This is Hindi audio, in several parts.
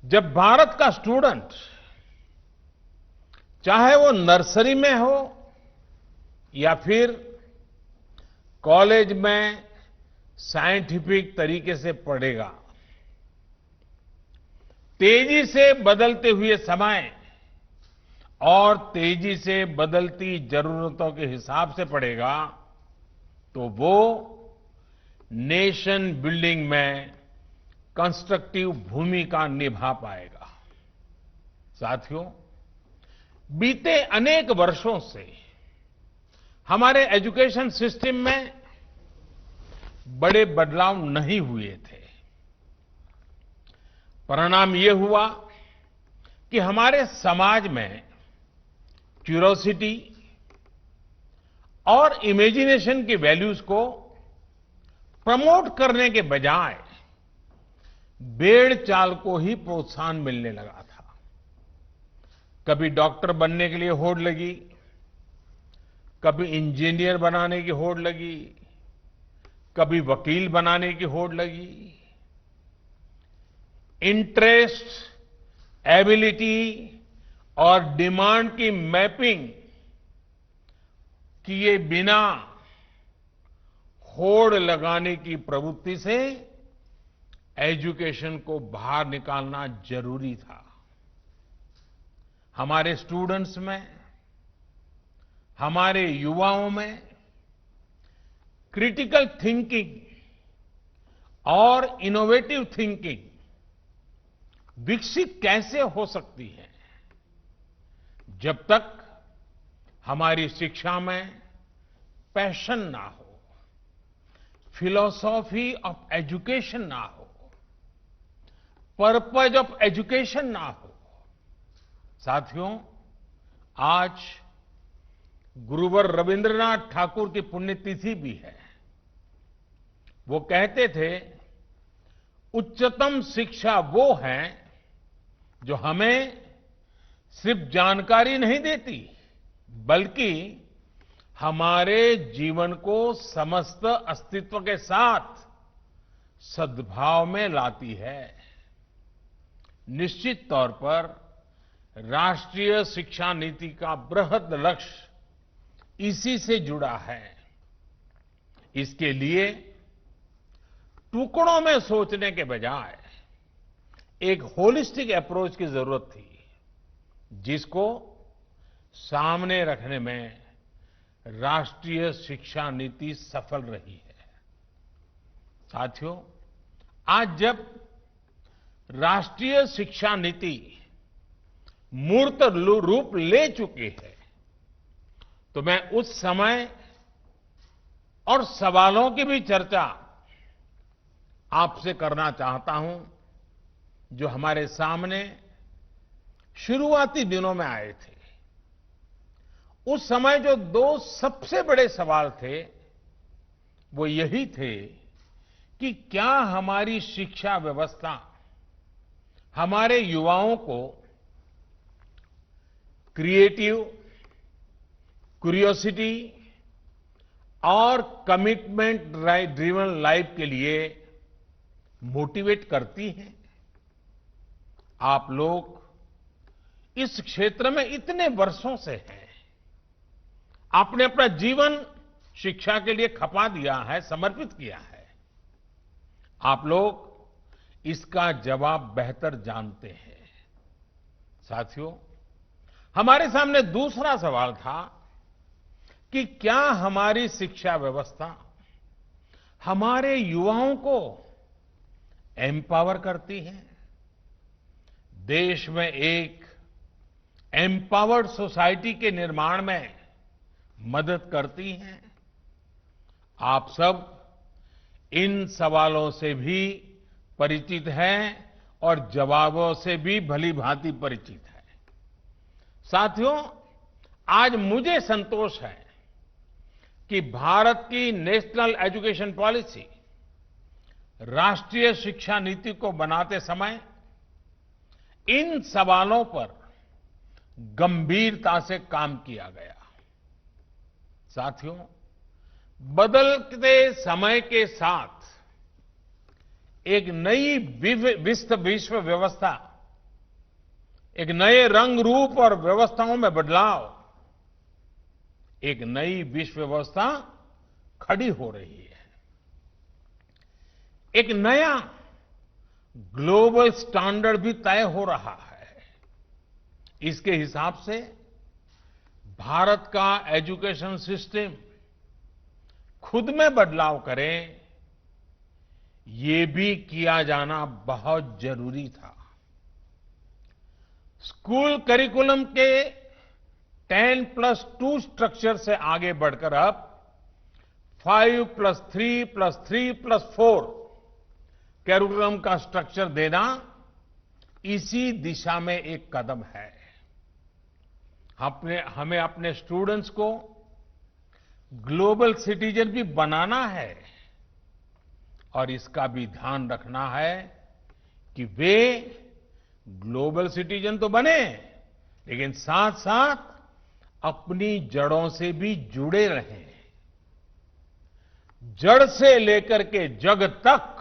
जब भारत का स्टूडेंट चाहे वो नर्सरी में हो या फिर कॉलेज में साइंटिफिक तरीके से पढ़ेगा, तेजी से बदलते हुए समय और तेजी से बदलती जरूरतों के हिसाब से पढ़ेगा तो वो नेशन बिल्डिंग में कंस्ट्रक्टिव भूमिका निभा पाएगा। साथियों, बीते अनेक वर्षों से हमारे एजुकेशन सिस्टम में बड़े बदलाव नहीं हुए थे। परिणाम ये हुआ कि हमारे समाज में क्यूरियोसिटी और इमेजिनेशन की वैल्यूज को प्रमोट करने के बजाय भेड़ चाल को ही प्रोत्साहन मिलने लगा था। कभी डॉक्टर बनने के लिए होड़ लगी, कभी इंजीनियर बनाने की होड़ लगी, कभी वकील बनाने की होड़ लगी। इंटरेस्ट, एबिलिटी और डिमांड की मैपिंग किए बिना होड़ लगाने की प्रवृत्ति से एजुकेशन को बाहर निकालना जरूरी था। हमारे स्टूडेंट्स में, हमारे युवाओं में क्रिटिकल थिंकिंग और इनोवेटिव थिंकिंग विकसित कैसे हो सकती है जब तक हमारी शिक्षा में पैशन ना हो, फिलॉसॉफी ऑफ एजुकेशन ना हो, पर्पज ऑफ एजुकेशन ना हो। साथियों, आज गुरुवर रविंद्रनाथ ठाकुर की पुण्यतिथि भी है। वो कहते थे, उच्चतम शिक्षा वो है जो हमें सिर्फ जानकारी नहीं देती, बल्कि हमारे जीवन को समस्त अस्तित्व के साथ सद्भाव में लाती है। निश्चित तौर पर राष्ट्रीय शिक्षा नीति का बृहद लक्ष्य इसी से जुड़ा है। इसके लिए टुकड़ों में सोचने के बजाय एक होलिस्टिक अप्रोच की जरूरत थी, जिसको सामने रखने में राष्ट्रीय शिक्षा नीति सफल रही है। साथियों, आज जब राष्ट्रीय शिक्षा नीति मूर्त रूप ले चुकी है, तो मैं उस समय और सवालों की भी चर्चा आपसे करना चाहता हूं जो हमारे सामने शुरुआती दिनों में आए थे। उस समय जो दो सबसे बड़े सवाल थे वो यही थे कि क्या हमारी शिक्षा व्यवस्था हमारे युवाओं को क्रिएटिव, क्यूरियोसिटी और कमिटमेंट ड्रिवन लाइफ के लिए मोटिवेट करती है। आप लोग इस क्षेत्र में इतने वर्षों से हैं, आपने अपना जीवन शिक्षा के लिए खपा दिया है, समर्पित किया है। आप लोग इसका जवाब बेहतर जानते हैं। साथियों, हमारे सामने दूसरा सवाल था कि क्या हमारी शिक्षा व्यवस्था हमारे युवाओं को एम्पावर करती है, देश में एक एम्पावर्ड सोसाइटी के निर्माण में मदद करती है। आप सब इन सवालों से भी परिचित हैं और जवाबों से भी भली-भांति परिचित हैं। साथियों, आज मुझे संतोष है कि भारत की नेशनल एजुकेशन पॉलिसी, राष्ट्रीय शिक्षा नीति को बनाते समय इन सवालों पर गंभीरता से काम किया गया। साथियों, बदलते समय के साथ एक नई विश्व व्यवस्था एक नए रंग रूप और व्यवस्थाओं में बदलाव, एक नई विश्व व्यवस्था खड़ी हो रही है। एक नया ग्लोबल स्टैंडर्ड भी तय हो रहा है। इसके हिसाब से भारत का एजुकेशन सिस्टम खुद में बदलाव करे, ये भी किया जाना बहुत जरूरी था। स्कूल करिकुलम के 10+2 स्ट्रक्चर से आगे बढ़कर अब 5+3+3+4 करिकुलम का स्ट्रक्चर देना इसी दिशा में एक कदम है। हमें अपने स्टूडेंट्स को ग्लोबल सिटीजन भी बनाना है और इसका भी ध्यान रखना है कि वे ग्लोबल सिटीजन तो बने, लेकिन साथ साथ अपनी जड़ों से भी जुड़े रहें। जड़ से लेकर के जग तक,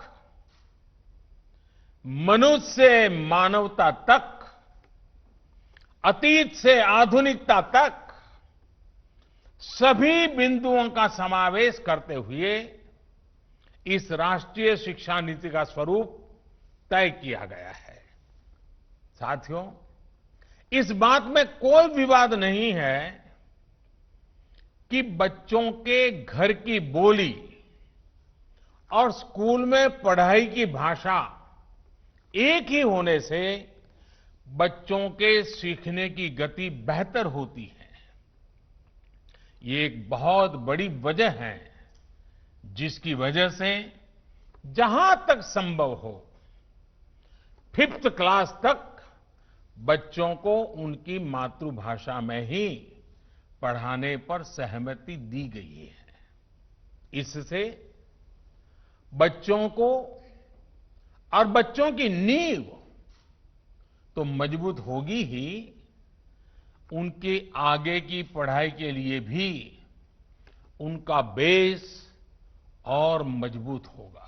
मनुष्य से मानवता तक, अतीत से आधुनिकता तक सभी बिंदुओं का समावेश करते हुए इस राष्ट्रीय शिक्षा नीति का स्वरूप तय किया गया है। साथियों, इस बात में कोई विवाद नहीं है कि बच्चों के घर की बोली और स्कूल में पढ़ाई की भाषा एक ही होने से बच्चों के सीखने की गति बेहतर होती है। ये एक बहुत बड़ी वजह है जिसकी वजह से जहां तक संभव हो 5th क्लास तक बच्चों को उनकी मातृभाषा में ही पढ़ाने पर सहमति दी गई है। इससे बच्चों को और बच्चों की नींव तो मजबूत होगी ही, उनके आगे की पढ़ाई के लिए भी उनका बेस और मजबूत होगा।